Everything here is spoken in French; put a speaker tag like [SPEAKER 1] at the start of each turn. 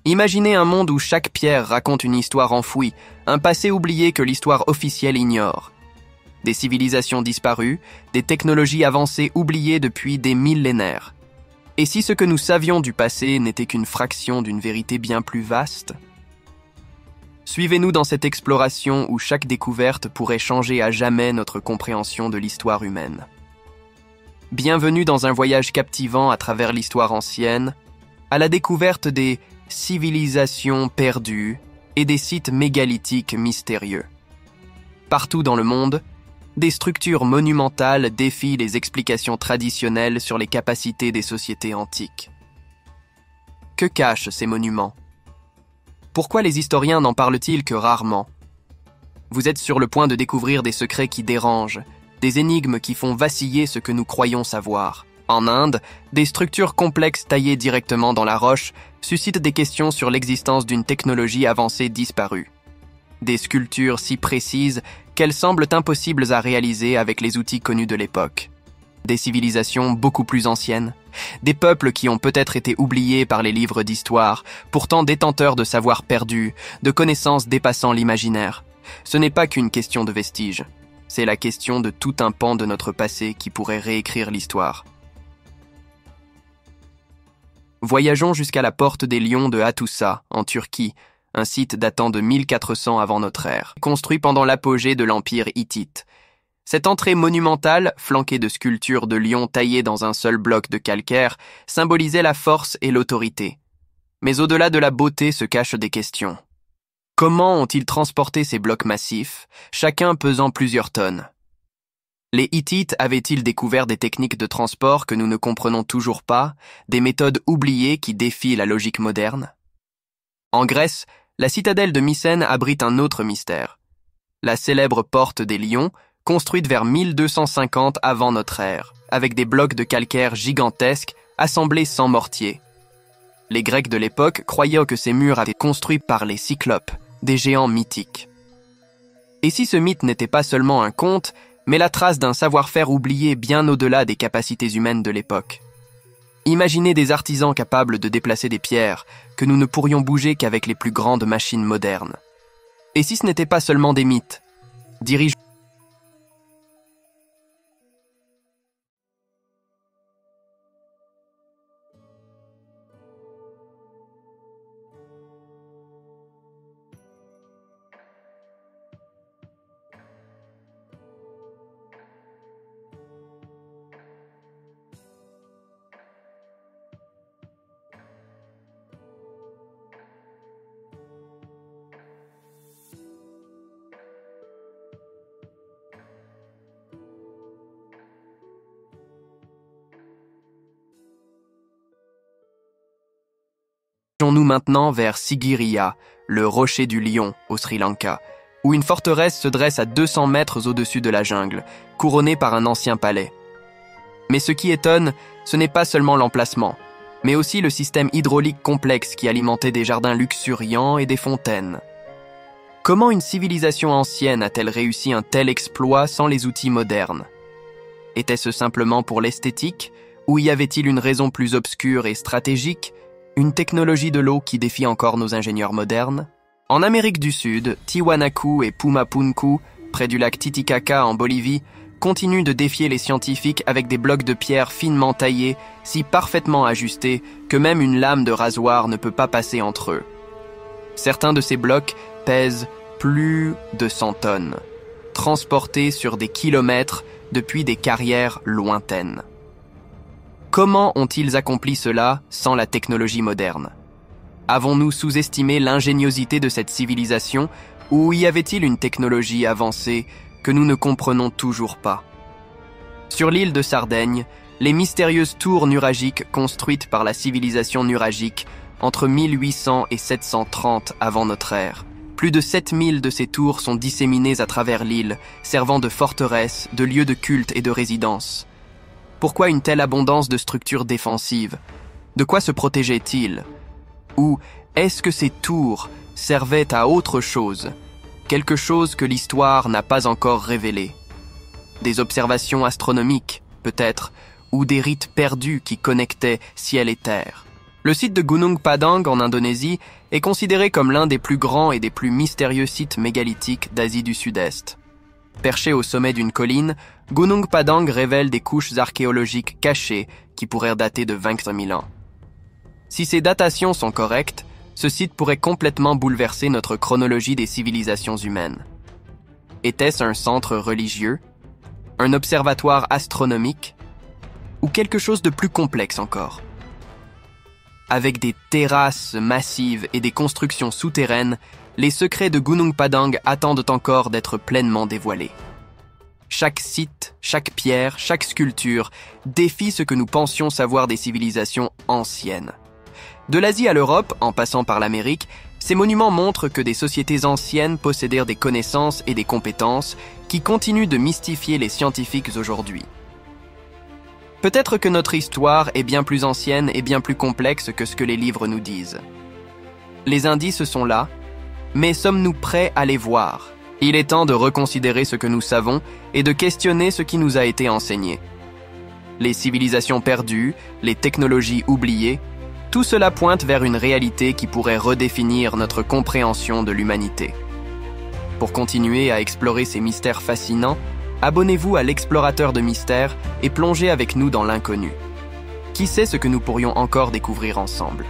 [SPEAKER 1] Imaginez un monde où chaque pierre raconte une histoire enfouie, un passé oublié que l'histoire officielle ignore. Des civilisations disparues, des technologies avancées oubliées depuis des millénaires. Et si ce que nous savions du passé n'était qu'une fraction d'une vérité bien plus vaste ? Suivez-nous dans cette exploration où chaque découverte pourrait changer à jamais notre compréhension de l'histoire humaine. Bienvenue dans un voyage captivant à travers l'histoire ancienne, à la découverte des civilisations perdues et des sites mégalithiques mystérieux. Partout dans le monde, des structures monumentales défient les explications traditionnelles sur les capacités des sociétés antiques. Que cachent ces monuments ? Pourquoi les historiens n'en parlent-ils que rarement ? Vous êtes sur le point de découvrir des secrets qui dérangent, des énigmes qui font vaciller ce que nous croyons savoir. En Inde, des structures complexes taillées directement dans la roche suscitent des questions sur l'existence d'une technologie avancée disparue. Des sculptures si précises qu'elles semblent impossibles à réaliser avec les outils connus de l'époque. Des civilisations beaucoup plus anciennes, des peuples qui ont peut-être été oubliés par les livres d'histoire, pourtant détenteurs de savoirs perdus, de connaissances dépassant l'imaginaire. Ce n'est pas qu'une question de vestiges, c'est la question de tout un pan de notre passé qui pourrait réécrire l'histoire. Voyageons jusqu'à la porte des Lions de Hattusa, en Turquie, un site datant de 1400 avant notre ère, construit pendant l'apogée de l'Empire hittite. Cette entrée monumentale, flanquée de sculptures de lions taillés dans un seul bloc de calcaire, symbolisait la force et l'autorité. Mais au-delà de la beauté se cachent des questions. Comment ont-ils transporté ces blocs massifs, chacun pesant plusieurs tonnes ? Les Hittites avaient-ils découvert des techniques de transport que nous ne comprenons toujours pas, des méthodes oubliées qui défient la logique moderne ? En Grèce, la citadelle de Mycène abrite un autre mystère. La célèbre porte des Lions, construite vers 1250 avant notre ère, avec des blocs de calcaire gigantesques assemblés sans mortier. Les Grecs de l'époque croyaient que ces murs avaient été construits par les Cyclopes, des géants mythiques. Et si ce mythe n'était pas seulement un conte, mais la trace d'un savoir-faire oublié bien au-delà des capacités humaines de l'époque. Imaginez des artisans capables de déplacer des pierres que nous ne pourrions bouger qu'avec les plus grandes machines modernes. Et si ce n'était pas seulement des mythes, dirigeants nous maintenant vers Sigiriya, le rocher du lion au Sri Lanka, où une forteresse se dresse à 200 mètres au-dessus de la jungle, couronnée par un ancien palais. Mais ce qui étonne, ce n'est pas seulement l'emplacement, mais aussi le système hydraulique complexe qui alimentait des jardins luxuriants et des fontaines. Comment une civilisation ancienne a-t-elle réussi un tel exploit sans les outils modernes ? Était-ce simplement pour l'esthétique, ou y avait-il une raison plus obscure et stratégique ? Une technologie de l'eau qui défie encore nos ingénieurs modernes. En Amérique du Sud, Tiwanaku et Pumapunku, près du lac Titicaca en Bolivie, continuent de défier les scientifiques avec des blocs de pierre finement taillés, si parfaitement ajustés que même une lame de rasoir ne peut pas passer entre eux. Certains de ces blocs pèsent plus de 100 tonnes, transportés sur des kilomètres depuis des carrières lointaines. Comment ont-ils accompli cela sans la technologie moderne ? Avons-nous sous-estimé l'ingéniosité de cette civilisation ou y avait-il une technologie avancée que nous ne comprenons toujours pas ? Sur l'île de Sardaigne, les mystérieuses tours nuragiques construites par la civilisation nuragique entre 1800 et 730 avant notre ère. Plus de 7000 de ces tours sont disséminées à travers l'île, servant de forteresses, de lieux de culte et de résidence. Pourquoi une telle abondance de structures défensives ? De quoi se protégeaient-ils ? Ou est-ce que ces tours servaient à autre chose, quelque chose que l'histoire n'a pas encore révélé ? Des observations astronomiques, peut-être, ou des rites perdus qui connectaient ciel et terre. Le site de Gunung Padang en Indonésie est considéré comme l'un des plus grands et des plus mystérieux sites mégalithiques d'Asie du Sud-Est. Perché au sommet d'une colline, Gunung Padang révèle des couches archéologiques cachées qui pourraient dater de 25 000 ans. Si ces datations sont correctes, ce site pourrait complètement bouleverser notre chronologie des civilisations humaines. Était-ce un centre religieux, un observatoire astronomique, ou quelque chose de plus complexe encore? Avec des terrasses massives et des constructions souterraines, les secrets de Gunung Padang attendent encore d'être pleinement dévoilés. Chaque site, chaque pierre, chaque sculpture défie ce que nous pensions savoir des civilisations anciennes. De l'Asie à l'Europe, en passant par l'Amérique, ces monuments montrent que des sociétés anciennes possédèrent des connaissances et des compétences qui continuent de mystifier les scientifiques aujourd'hui. Peut-être que notre histoire est bien plus ancienne et bien plus complexe que ce que les livres nous disent. Les indices sont là, mais sommes-nous prêts à les voir? Il est temps de reconsidérer ce que nous savons et de questionner ce qui nous a été enseigné. Les civilisations perdues, les technologies oubliées, tout cela pointe vers une réalité qui pourrait redéfinir notre compréhension de l'humanité. Pour continuer à explorer ces mystères fascinants, abonnez-vous à l'Explorateur de Mystères et plongez avec nous dans l'inconnu. Qui sait ce que nous pourrions encore découvrir ensemble?